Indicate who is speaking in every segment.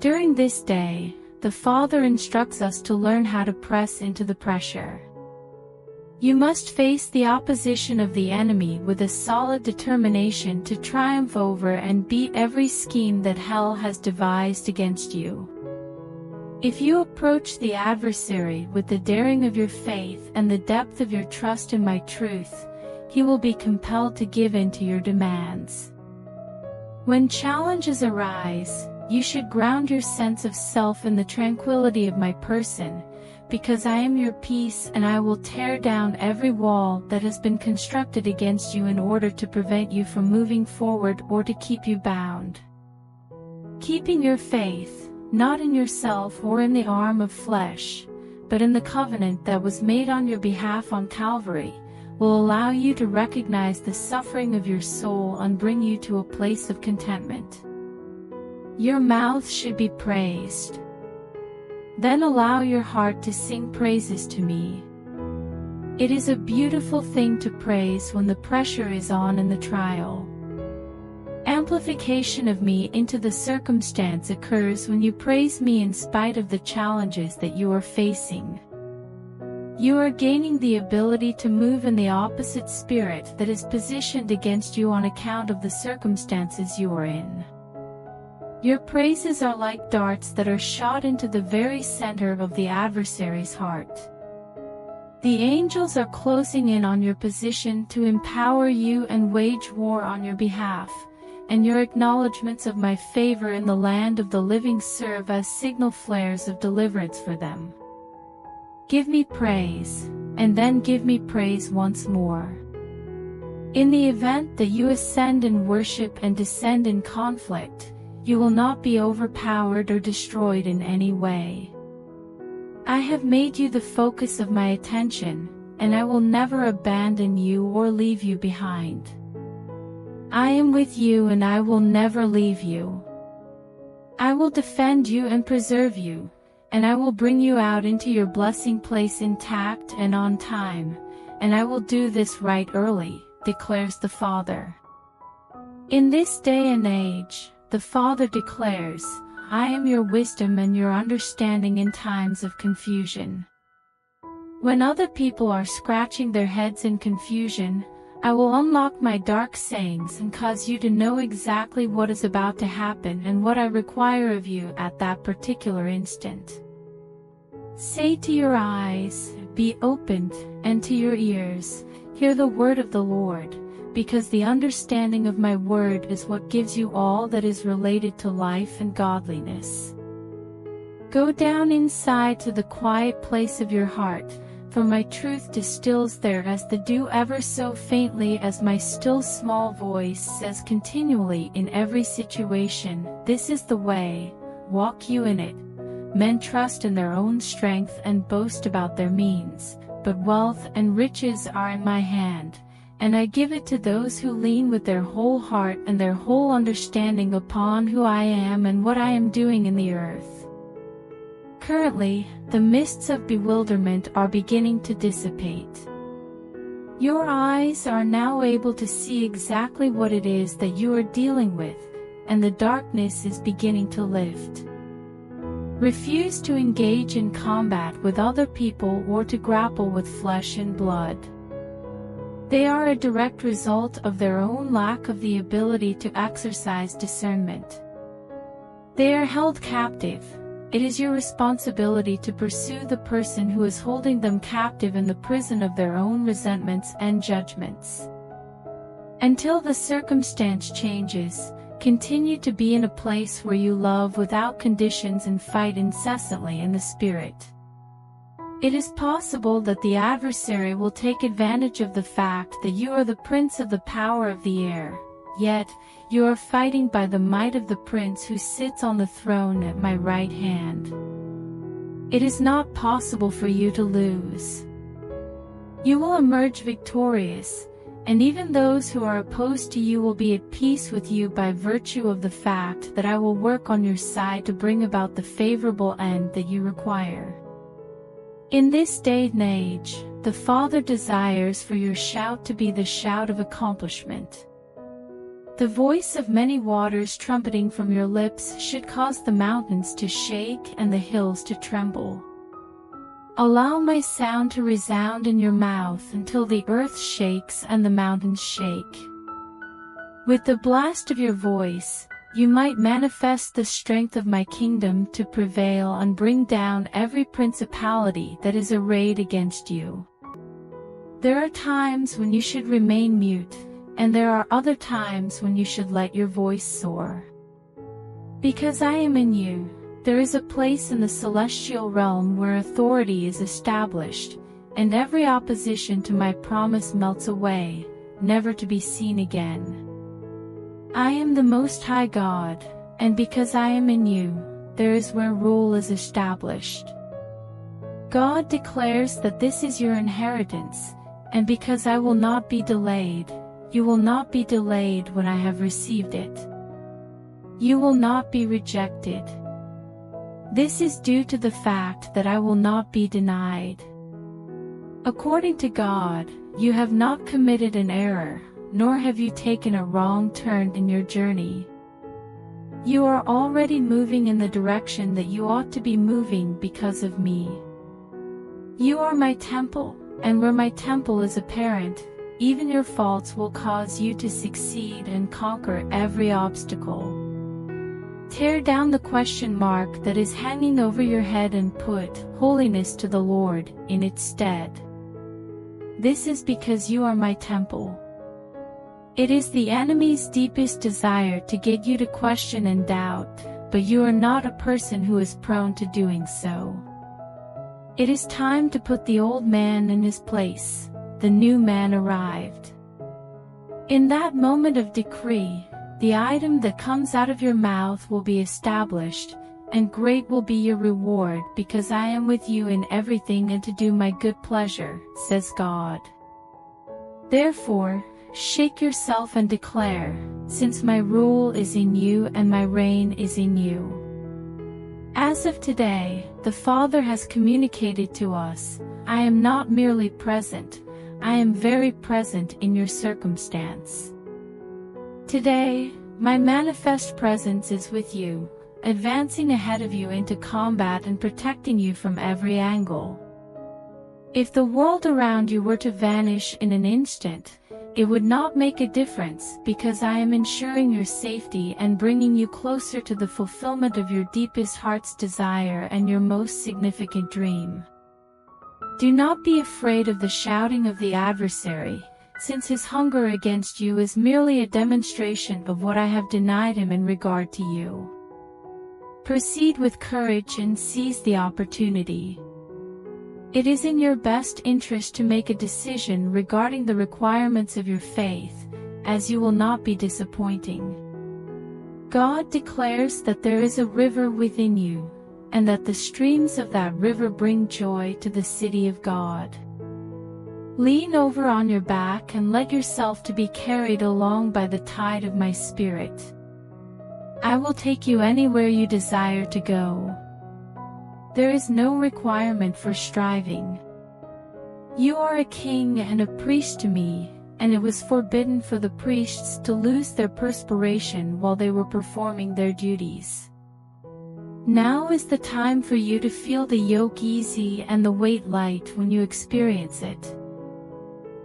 Speaker 1: During this day, the Father instructs us to learn how to press into the pressure. You must face the opposition of the enemy with a solid determination to triumph over and beat every scheme that hell has devised against you. If you approach the adversary with the daring of your faith and the depth of your trust in my truth, he will be compelled to give in to your demands. When challenges arise, you should ground your sense of self in the tranquility of my person, because I am your peace and I will tear down every wall that has been constructed against you in order to prevent you from moving forward or to keep you bound. Keeping your faith, not in yourself or in the arm of flesh, but in the covenant that was made on your behalf on Calvary, will allow you to recognize the suffering of your soul and bring you to a place of contentment. Your mouth should be praised. Then allow your heart to sing praises to me. It is a beautiful thing to praise when the pressure is on in the trial. Amplification of me into the circumstance occurs when you praise me in spite of the challenges that you are facing. You are gaining the ability to move in the opposite spirit that is positioned against you on account of the circumstances you are in. Your praises are like darts that are shot into the very center of the adversary's heart. The angels are closing in on your position to empower you and wage war on your behalf, and your acknowledgments of my favor in the land of the living serve as signal flares of deliverance for them. Give me praise, and then give me praise once more. In the event that you ascend in worship and descend in conflict, you will not be overpowered or destroyed in any way. I have made you the focus of my attention, and I will never abandon you or leave you behind. I am with you and I will never leave you. I will defend you and preserve you, and I will bring you out into your blessing place intact and on time, and I will do this right early, declares the Father. In this day and age, the Father declares, I am your wisdom and your understanding in times of confusion. When other people are scratching their heads in confusion, I will unlock my dark sayings and cause you to know exactly what is about to happen and what I require of you at that particular instant. Say to your eyes, be opened, and to your ears, hear the word of the Lord, because the understanding of my word is what gives you all that is related to life and godliness. Go down inside to the quiet place of your heart, for my truth distills there as the dew ever so faintly as my still small voice says continually in every situation, this is the way, walk you in it. Men trust in their own strength and boast about their means, but wealth and riches are in my hand, and I give it to those who lean with their whole heart and their whole understanding upon who I am and what I am doing in the earth. Currently, the mists of bewilderment are beginning to dissipate. Your eyes are now able to see exactly what it is that you are dealing with, and the darkness is beginning to lift. Refuse to engage in combat with other people or to grapple with flesh and blood. They are a direct result of their own lack of the ability to exercise discernment. They are held captive. It is your responsibility to pursue the person who is holding them captive in the prison of their own resentments and judgments. Until the circumstance changes, continue to be in a place where you love without conditions and fight incessantly in the Spirit. It is possible that the adversary will take advantage of the fact that you are the prince of the power of the air, yet you are fighting by the might of the prince who sits on the throne at my right hand. It is not possible for you to lose. You will emerge victorious, and even those who are opposed to you will be at peace with you by virtue of the fact that I will work on your side to bring about the favorable end that you require. In this day and age, the Father desires for your shout to be the shout of accomplishment. The voice of many waters trumpeting from your lips should cause the mountains to shake and the hills to tremble. Allow my sound to resound in your mouth until the earth shakes and the mountains shake. With the blast of your voice, you might manifest the strength of my kingdom to prevail and bring down every principality that is arrayed against you. There are times when you should remain mute, and there are other times when you should let your voice soar. Because I am in you, there is a place in the celestial realm where authority is established, and every opposition to my promise melts away, never to be seen again. I am the Most High God, and because I am in you, there is where rule is established. God declares that this is your inheritance, and because I will not be delayed, you will not be delayed when I have received it. You will not be rejected. This is due to the fact that I will not be denied. According to God, you have not committed an error, nor have you taken a wrong turn in your journey. You are already moving in the direction that you ought to be moving because of me. You are my temple, and where my temple is apparent, even your faults will cause you to succeed and conquer every obstacle. Tear down the question mark that is hanging over your head and put holiness to the Lord in its stead. This is because you are my temple. It is the enemy's deepest desire to get you to question and doubt, but you are not a person who is prone to doing so. It is time to put the old man in his place. The new man arrived. In that moment of decree, the item that comes out of your mouth will be established, and great will be your reward because I am with you in everything and to do my good pleasure, says God. Therefore, shake yourself and declare, since my rule is in you and my reign is in you. As of today, the Father has communicated to us, I am not merely present, I am very present in your circumstance. Today, my manifest presence is with you, advancing ahead of you into combat and protecting you from every angle. If the world around you were to vanish in an instant, it would not make a difference because I am ensuring your safety and bringing you closer to the fulfillment of your deepest heart's desire and your most significant dream. Do not be afraid of the shouting of the adversary, since his hunger against you is merely a demonstration of what I have denied him in regard to you. Proceed with courage and seize the opportunity. It is in your best interest to make a decision regarding the requirements of your faith, as you will not be disappointing. God declares that there is a river within you, and that the streams of that river bring joy to the city of God. Lean over on your back and let yourself to be carried along by the tide of my spirit. I will take you anywhere you desire to go. There is no requirement for striving. You are a king and a priest to me, and it was forbidden for the priests to lose their perspiration while they were performing their duties. Now is the time for you to feel the yoke easy and the weight light when you experience it.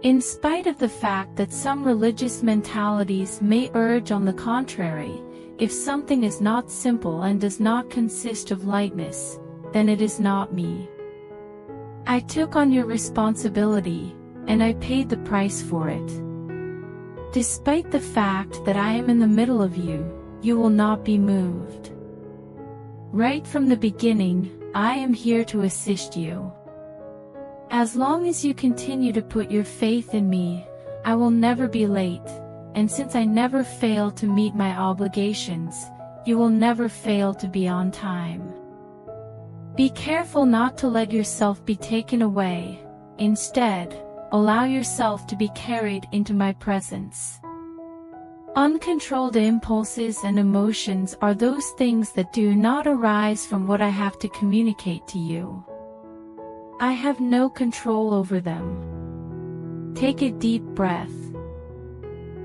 Speaker 1: In spite of the fact that some religious mentalities may urge on the contrary, if something is not simple and does not consist of lightness, then it is not me. I took on your responsibility, and I paid the price for it. Despite the fact that I am in the middle of you, you will not be moved. Right from the beginning, I am here to assist you. As long as you continue to put your faith in me, I will never be late, and since I never fail to meet my obligations, you will never fail to be on time. Be careful not to let yourself be taken away. Instead, allow yourself to be carried into my presence. Uncontrolled impulses and emotions are those things that do not arise from what I have to communicate to you. I have no control over them. Take a deep breath.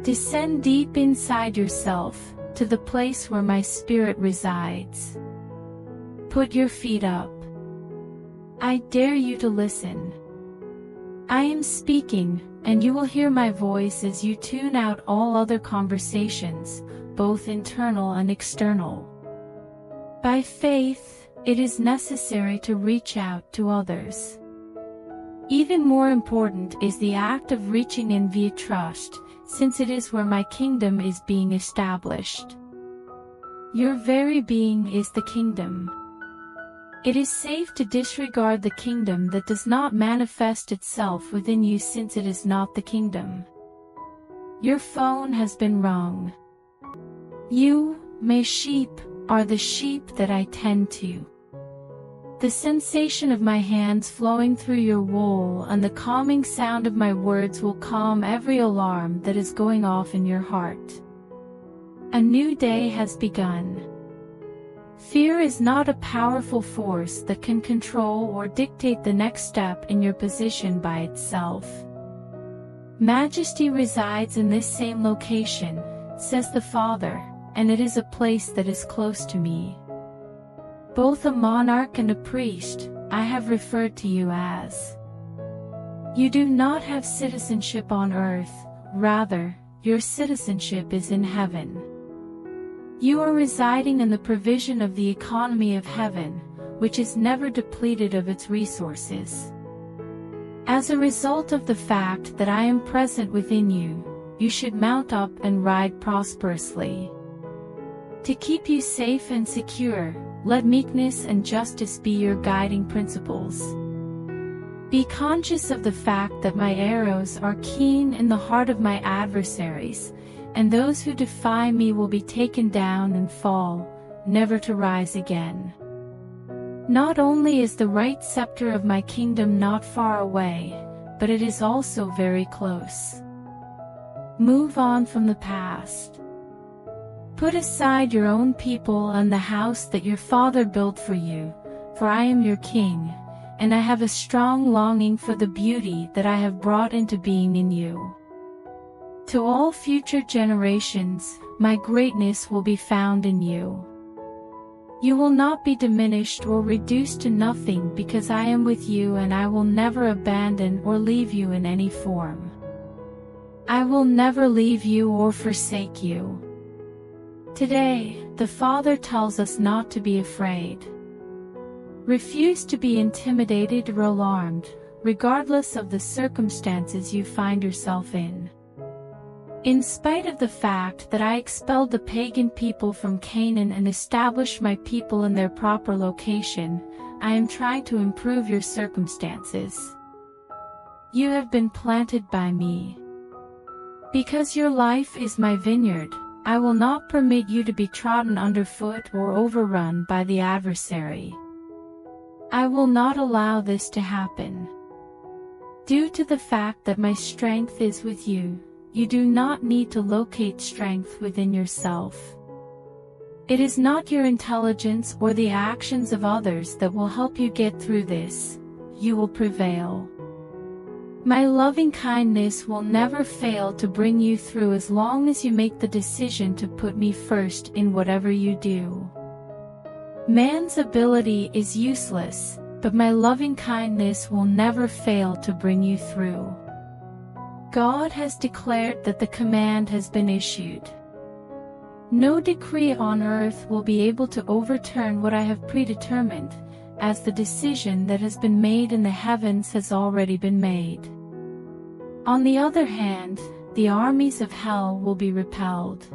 Speaker 1: Descend deep inside yourself, to the place where my spirit resides. Put your feet up. I dare you to listen. I am speaking, and you will hear my voice as you tune out all other conversations, both internal and external. By faith, it is necessary to reach out to others. Even more important is the act of reaching in via trust, since it is where my kingdom is being established. Your very being is the kingdom. It is safe to disregard the kingdom that does not manifest itself within you, since it is not the kingdom. Your phone has been rung. You, my sheep, are the sheep that I tend to. The sensation of my hands flowing through your wool and the calming sound of my words will calm every alarm that is going off in your heart. A new day has begun. Fear is not a powerful force that can control or dictate the next step in your position by itself. Majesty resides in this same location, says the Father, and it is a place that is close to me. Both a monarch and a priest, I have referred to you as. You do not have citizenship on earth, rather, your citizenship is in heaven. You are residing in the provision of the economy of heaven, which is never depleted of its resources. As a result of the fact that I am present within you, you should mount up and ride prosperously. To keep you safe and secure, let meekness and justice be your guiding principles. Be conscious of the fact that my arrows are keen in the heart of my adversaries, and those who defy me will be taken down and fall, never to rise again. Not only is the right scepter of my kingdom not far away, but it is also very close. Move on from the past. Put aside your own people and the house that your father built for you, for I am your king, and I have a strong longing for the beauty that I have brought into being in you. To all future generations, my greatness will be found in you. You will not be diminished or reduced to nothing, because I am with you and I will never abandon or leave you in any form. I will never leave you or forsake you. Today, the Father tells us not to be afraid. Refuse to be intimidated or alarmed, regardless of the circumstances you find yourself in. In spite of the fact that I expelled the pagan people from Canaan and established my people in their proper location, I am trying to improve your circumstances. You have been planted by me. Because your life is my vineyard, I will not permit you to be trodden underfoot or overrun by the adversary. I will not allow this to happen. Due to the fact that my strength is with you, you do not need to locate strength within yourself. It is not your intelligence or the actions of others that will help you get through this. You will prevail. My loving kindness will never fail to bring you through as long as you make the decision to put me first in whatever you do. Man's ability is useless, but my loving kindness will never fail to bring you through. God has declared that the command has been issued. No decree on earth will be able to overturn what I have predetermined, as the decision that has been made in the heavens has already been made. On the other hand, the armies of hell will be repelled.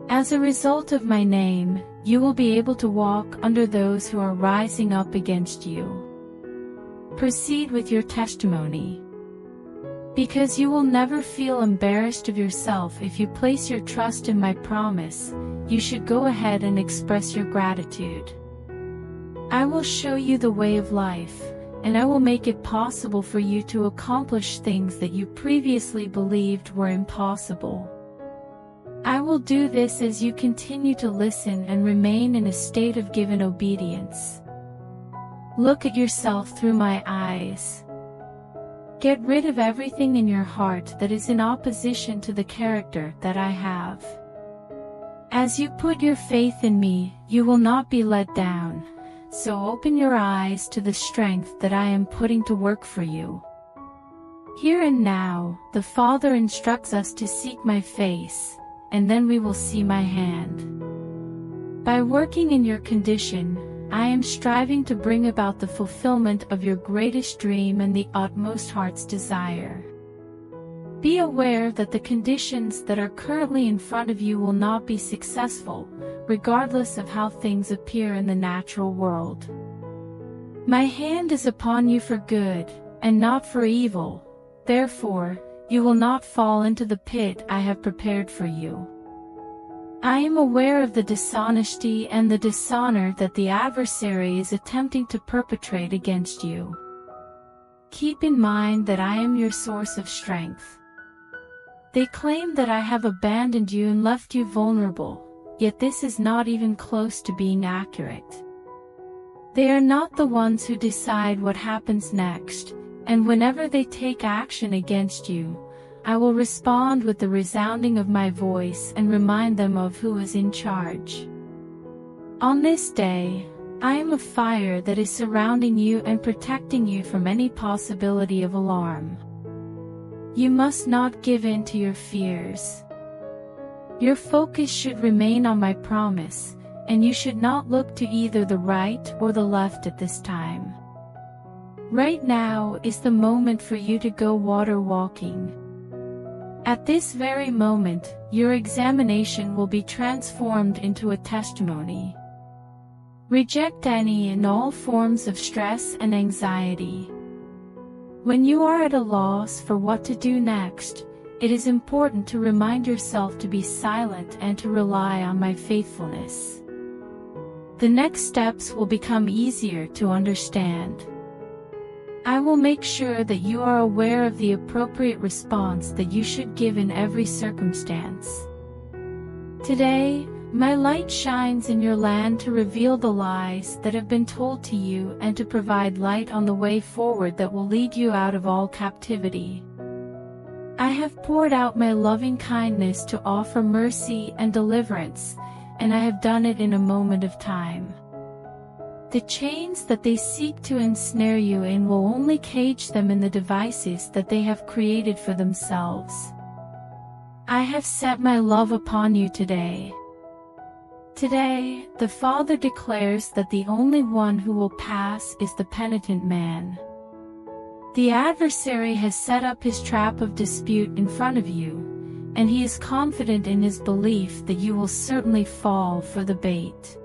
Speaker 1: As a result of my name, you will be able to walk under those who are rising up against you. Proceed with your testimony. Because you will never feel embarrassed of yourself if you place your trust in my promise, you should go ahead and express your gratitude. I will show you the way of life, and I will make it possible for you to accomplish things that you previously believed were impossible. I will do this as you continue to listen and remain in a state of given obedience. Look at yourself through my eyes. Get rid of everything in your heart that is in opposition to the character that I have. As you put your faith in me, you will not be let down, so open your eyes to the strength that I am putting to work for you. Here and now, the Father instructs us to seek my face, and then we will see my hand. By working in your condition, I am striving to bring about the fulfillment of your greatest dream and the utmost heart's desire. Be aware that the conditions that are currently in front of you will not be successful, regardless of how things appear in the natural world. My hand is upon you for good, and not for evil. Therefore, you will not fall into the pit I have prepared for you. I am aware of the dishonesty and the dishonor that the adversary is attempting to perpetrate against you. Keep in mind that I am your source of strength. They claim that I have abandoned you and left you vulnerable, yet this is not even close to being accurate. They are not the ones who decide what happens next, and whenever they take action against you, I will respond with the resounding of my voice and remind them of who is in charge. On this day, I am a fire that is surrounding you and protecting you from any possibility of alarm. You must not give in to your fears. Your focus should remain on my promise, and you should not look to either the right or the left at this time. Right now is the moment for you to go water walking. At this very moment, your examination will be transformed into a testimony. Reject any and all forms of stress and anxiety. When you are at a loss for what to do next, it is important to remind yourself to be silent and to rely on my faithfulness. The next steps will become easier to understand. I will make sure that you are aware of the appropriate response that you should give in every circumstance. Today, my light shines in your land to reveal the lies that have been told to you and to provide light on the way forward that will lead you out of all captivity. I have poured out my loving kindness to offer mercy and deliverance, and I have done it in a moment of time. The chains that they seek to ensnare you in will only cage them in the devices that they have created for themselves. I have set my love upon you today. Today, the Father declares that the only one who will pass is the penitent man. The adversary has set up his trap of dispute in front of you, and he is confident in his belief that you will certainly fall for the bait.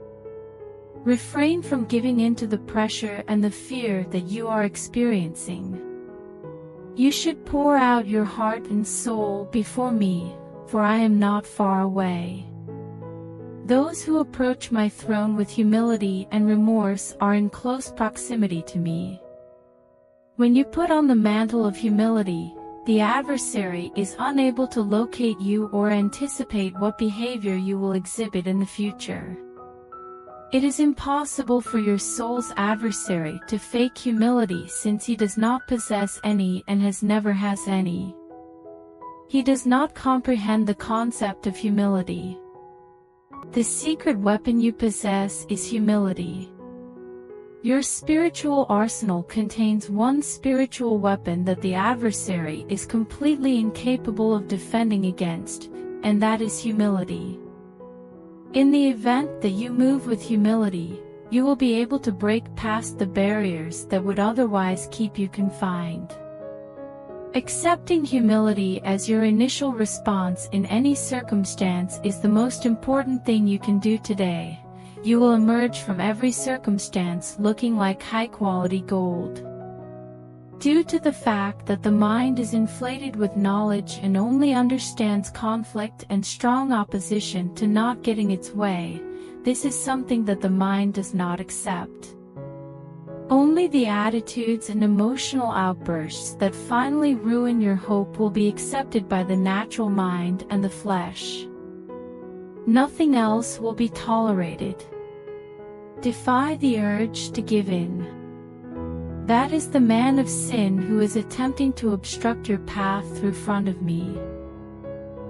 Speaker 1: Refrain from giving in to the pressure and the fear that you are experiencing. You should pour out your heart and soul before me, for I am not far away. Those who approach my throne with humility and remorse are in close proximity to me. When you put on the mantle of humility, the adversary is unable to locate you or anticipate what behavior you will exhibit in the future. It is impossible for your soul's adversary to fake humility since he does not possess any and never has any. He does not comprehend the concept of humility. The secret weapon you possess is humility. Your spiritual arsenal contains one spiritual weapon that the adversary is completely incapable of defending against, and that is humility. In the event that you move with humility, you will be able to break past the barriers that would otherwise keep you confined. Accepting humility as your initial response in any circumstance is the most important thing you can do today. You will emerge from every circumstance looking like high-quality gold. Due to the fact that the mind is inflated with knowledge and only understands conflict and strong opposition to not getting its way, this is something that the mind does not accept. Only the attitudes and emotional outbursts that finally ruin your hope will be accepted by the natural mind and the flesh. Nothing else will be tolerated. Defy the urge to give in. That is the man of sin who is attempting to obstruct your path through front of me.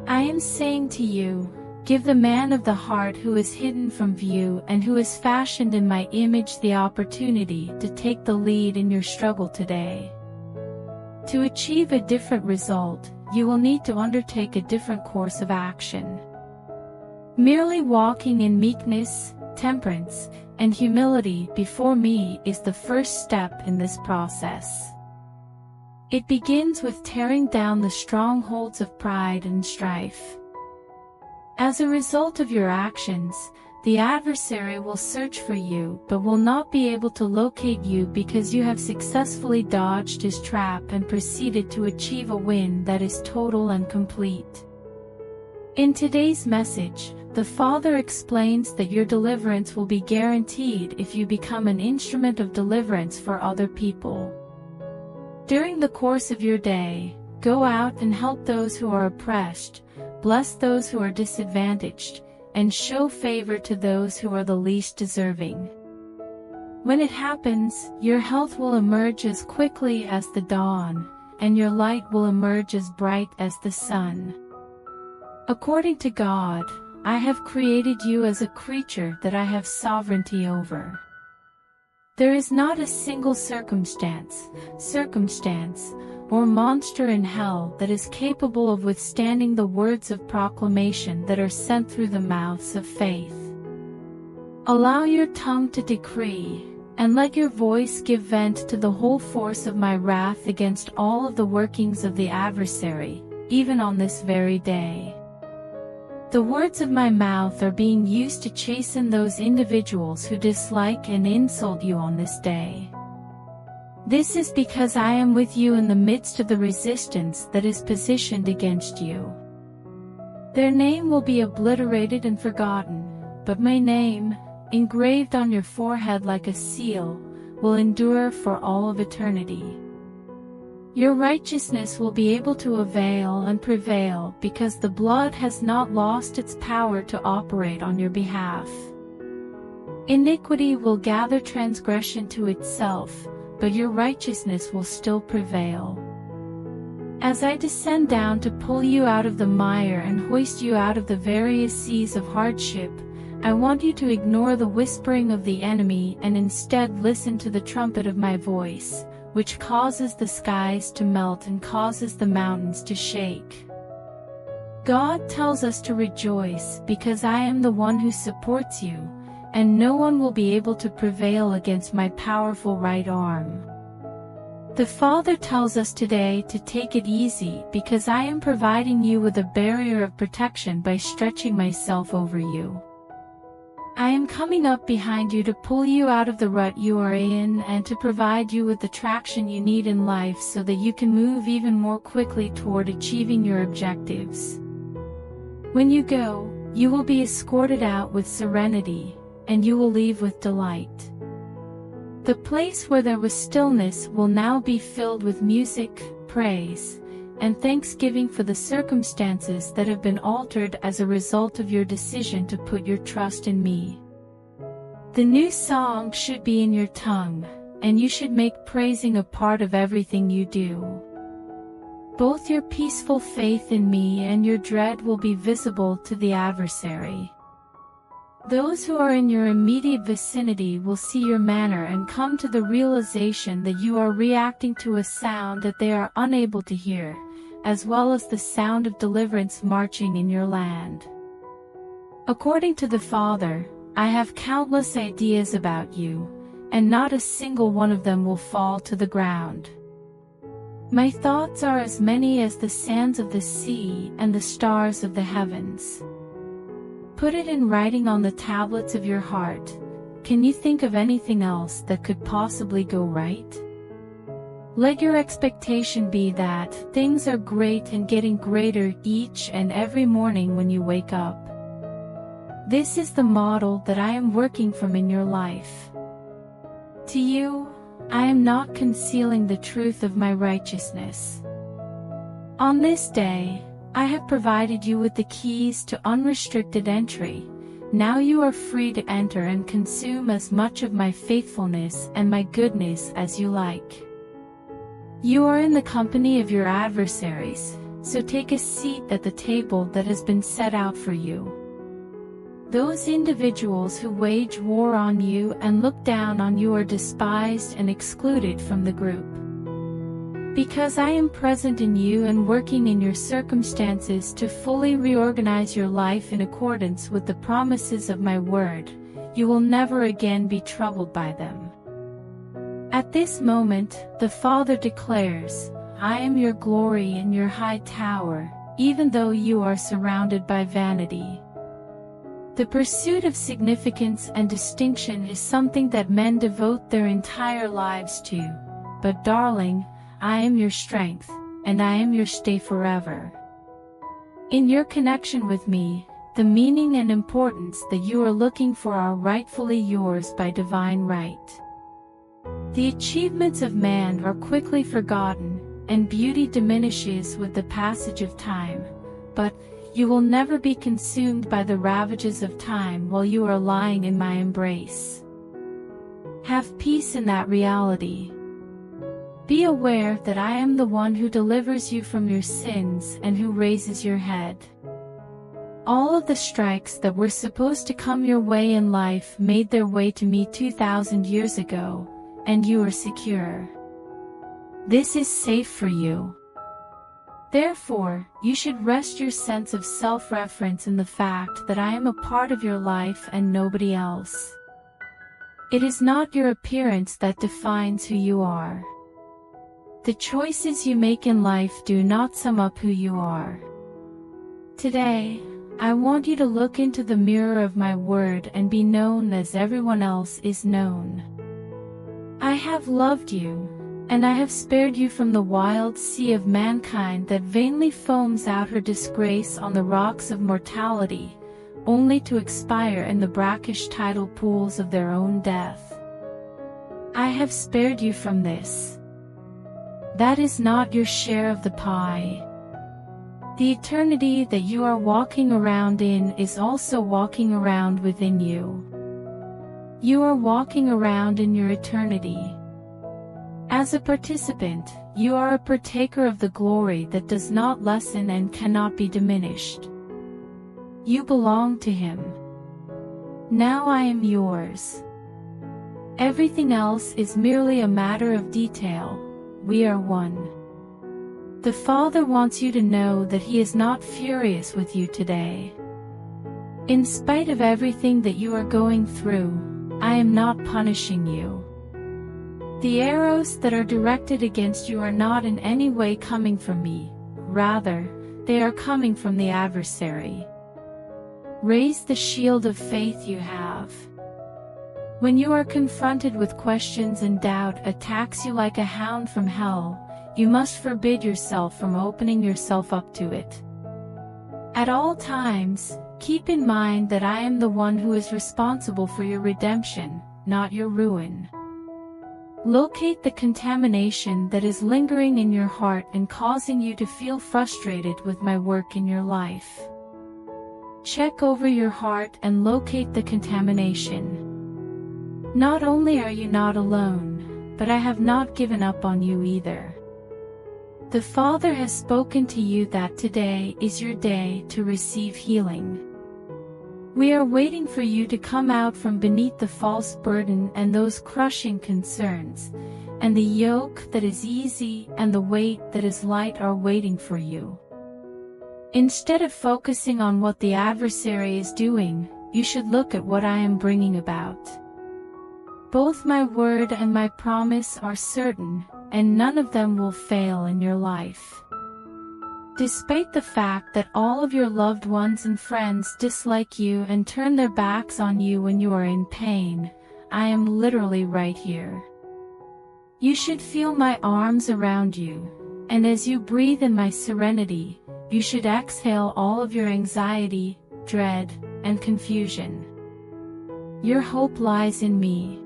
Speaker 1: I am saying to you, give the man of the heart who is hidden from view and who is fashioned in my image the opportunity to take the lead in your struggle today. To achieve a different result, you will need to undertake a different course of action. Merely walking in meekness, temperance, and humility before me is the first step in this process. It begins with tearing down the strongholds of pride and strife. As a result of your actions, the adversary will search for you but will not be able to locate you because you have successfully dodged his trap and proceeded to achieve a win that is total and complete. In today's message, the Father explains that your deliverance will be guaranteed if you become an instrument of deliverance for other people. During the course of your day, go out and help those who are oppressed, bless those who are disadvantaged, and show favor to those who are the least deserving. When it happens, your health will emerge as quickly as the dawn, and your light will emerge as bright as the sun. According to God, I have created you as a creature that I have sovereignty over. There is not a single circumstance, or monster in hell that is capable of withstanding the words of proclamation that are sent through the mouths of faith. Allow your tongue to decree, and let your voice give vent to the whole force of my wrath against all of the workings of the adversary, even on this very day. The words of my mouth are being used to chasten those individuals who dislike and insult you on this day. This is because I am with you in the midst of the resistance that is positioned against you. Their name will be obliterated and forgotten, but my name, engraved on your forehead like a seal, will endure for all of eternity. Your righteousness will be able to avail and prevail because the blood has not lost its power to operate on your behalf. Iniquity will gather transgression to itself, but your righteousness will still prevail. As I descend down to pull you out of the mire and hoist you out of the various seas of hardship, I want you to ignore the whispering of the enemy and instead listen to the trumpet of my voice, which causes the skies to melt and causes the mountains to shake. God tells us to rejoice because I am the one who supports you, and no one will be able to prevail against my powerful right arm. The Father tells us today to take it easy because I am providing you with a barrier of protection by stretching myself over you. I am coming up behind you to pull you out of the rut you are in and to provide you with the traction you need in life so that you can move even more quickly toward achieving your objectives. When you go, you will be escorted out with serenity, and you will leave with delight. The place where there was stillness will now be filled with music, praise, and thanksgiving for the circumstances that have been altered as a result of your decision to put your trust in me. The new song should be in your tongue, and you should make praising a part of everything you do. Both your peaceful faith in me and your dread will be visible to the adversary. Those who are in your immediate vicinity will see your manner and come to the realization that you are reacting to a sound that they are unable to hear, as well as the sound of deliverance marching in your land. According to the Father, I have countless ideas about you, and not a single one of them will fall to the ground. My thoughts are as many as the sands of the sea and the stars of the heavens. Put it in writing on the tablets of your heart. Can you think of anything else that could possibly go right? Let your expectation be that things are great and getting greater each and every morning when you wake up. This is the model that I am working from in your life. To you, I am not concealing the truth of my righteousness. On this day, I have provided you with the keys to unrestricted entry, Now you are free to enter and consume as much of my faithfulness and my goodness as you like. You are in the company of your adversaries, so take a seat at the table that has been set out for you. Those individuals who wage war on you and look down on you are despised and excluded from the group. Because I am present in you and working in your circumstances to fully reorganize your life in accordance with the promises of my word, you will never again be troubled by them. At this moment, the Father declares, I am your glory and your high tower, even though you are surrounded by vanity. The pursuit of significance and distinction is something that men devote their entire lives to, but darling, I am your strength, and I am your stay forever. In your connection with me, the meaning and importance that you are looking for are rightfully yours by divine right. The achievements of man are quickly forgotten, and beauty diminishes with the passage of time, but you will never be consumed by the ravages of time while you are lying in my embrace. Have peace in that reality. Be aware that I am the one who delivers you from your sins and who raises your head. All of the strikes that were supposed to come your way in life made their way to me 2,000 years ago, and you are secure. This is safe for you. Therefore, you should rest your sense of self-reference in the fact that I am a part of your life and nobody else. It is not your appearance that defines who you are. The choices you make in life do not sum up who you are. Today, I want you to look into the mirror of my word and be known as everyone else is known. I have loved you, and I have spared you from the wild sea of mankind that vainly foams out her disgrace on the rocks of mortality, only to expire in the brackish tidal pools of their own death. I have spared you from this. That is not your share of the pie. The eternity that you are walking around in is also walking around within you. You are walking around in your eternity. As a participant, you are a partaker of the glory that does not lessen and cannot be diminished. You belong to Him. Now I am yours. Everything else is merely a matter of detail. We are one. The Father wants you to know that He is not furious with you today. In spite of everything that you are going through, I am not punishing you. The arrows that are directed against you are not in any way coming from me, rather, they are coming from the adversary. Raise the shield of faith you have. When you are confronted with questions and doubt attacks you like a hound from hell, you must forbid yourself from opening yourself up to it. At all times, keep in mind that I am the one who is responsible for your redemption, not your ruin. Locate the contamination that is lingering in your heart and causing you to feel frustrated with my work in your life. Check over your heart and locate the contamination. Not only are you not alone, but I have not given up on you either. The Father has spoken to you that today is your day to receive healing. We are waiting for you to come out from beneath the false burden and those crushing concerns, and the yoke that is easy and the weight that is light are waiting for you. Instead of focusing on what the adversary is doing, you should look at what I am bringing about. Both my word and my promise are certain, and none of them will fail in your life. Despite the fact that all of your loved ones and friends dislike you and turn their backs on you when you are in pain, I am literally right here. You should feel my arms around you, and as you breathe in my serenity, you should exhale all of your anxiety, dread, and confusion. Your hope lies in me.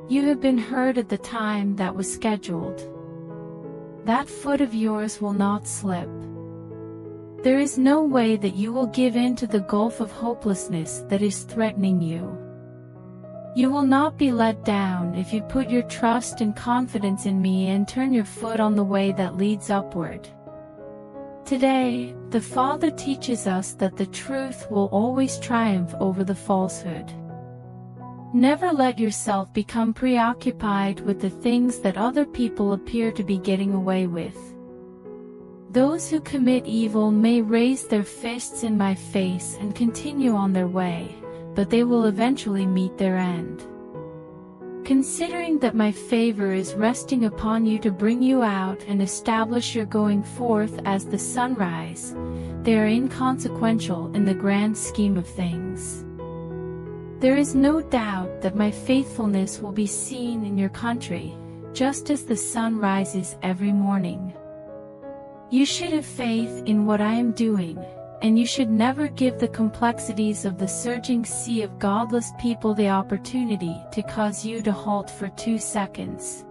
Speaker 1: You have been heard at the time that was scheduled. That foot of yours will not slip. There is no way that you will give in to the gulf of hopelessness that is threatening you. You will not be let down if you put your trust and confidence in me and turn your foot on the way that leads upward. Today, the Father teaches us that the truth will always triumph over the falsehood. Never let yourself become preoccupied with the things that other people appear to be getting away with. Those who commit evil may raise their fists in my face and continue on their way, but they will eventually meet their end. Considering that my favor is resting upon you to bring you out and establish your going forth as the sunrise, they are inconsequential in the grand scheme of things. There is no doubt that my faithfulness will be seen in your country, just as the sun rises every morning. You should have faith in what I am doing, and you should never give the complexities of the surging sea of godless people the opportunity to cause you to halt for 2 seconds.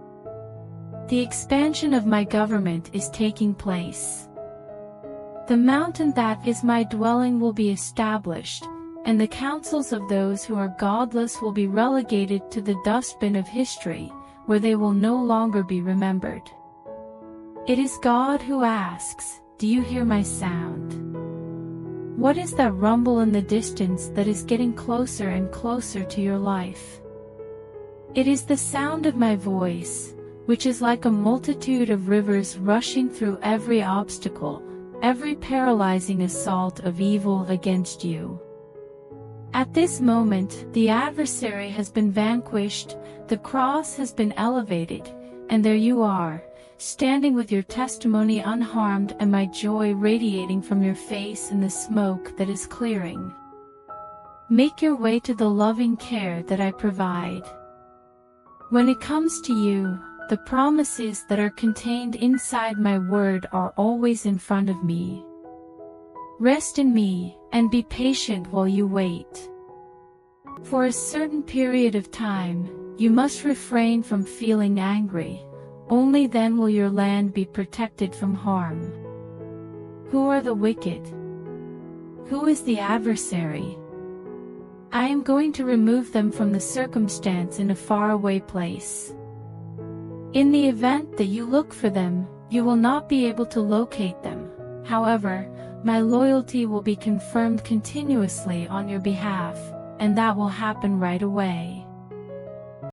Speaker 1: The expansion of my government is taking place. The mountain that is my dwelling will be established, and the counsels of those who are godless will be relegated to the dustbin of history, where they will no longer be remembered. It is God who asks, "Do you hear my sound?" What is that rumble in the distance that is getting closer and closer to your life? It is the sound of my voice, which is like a multitude of rivers rushing through every obstacle, every paralyzing assault of evil against you. At this moment, the adversary has been vanquished, the cross has been elevated, and there you are, standing with your testimony unharmed and my joy radiating from your face in the smoke that is clearing. Make your way to the loving care that I provide. When it comes to you, the promises that are contained inside my word are always in front of me. Rest in me, and be patient while you wait. For a certain period of time, you must refrain from feeling angry. Only then will your land be protected from harm. Who are the wicked? Who is the adversary? I am going to remove them from the circumstance in a faraway place. In the event that you look for them, you will not be able to locate them. However, my loyalty will be confirmed continuously on your behalf, and that will happen right away.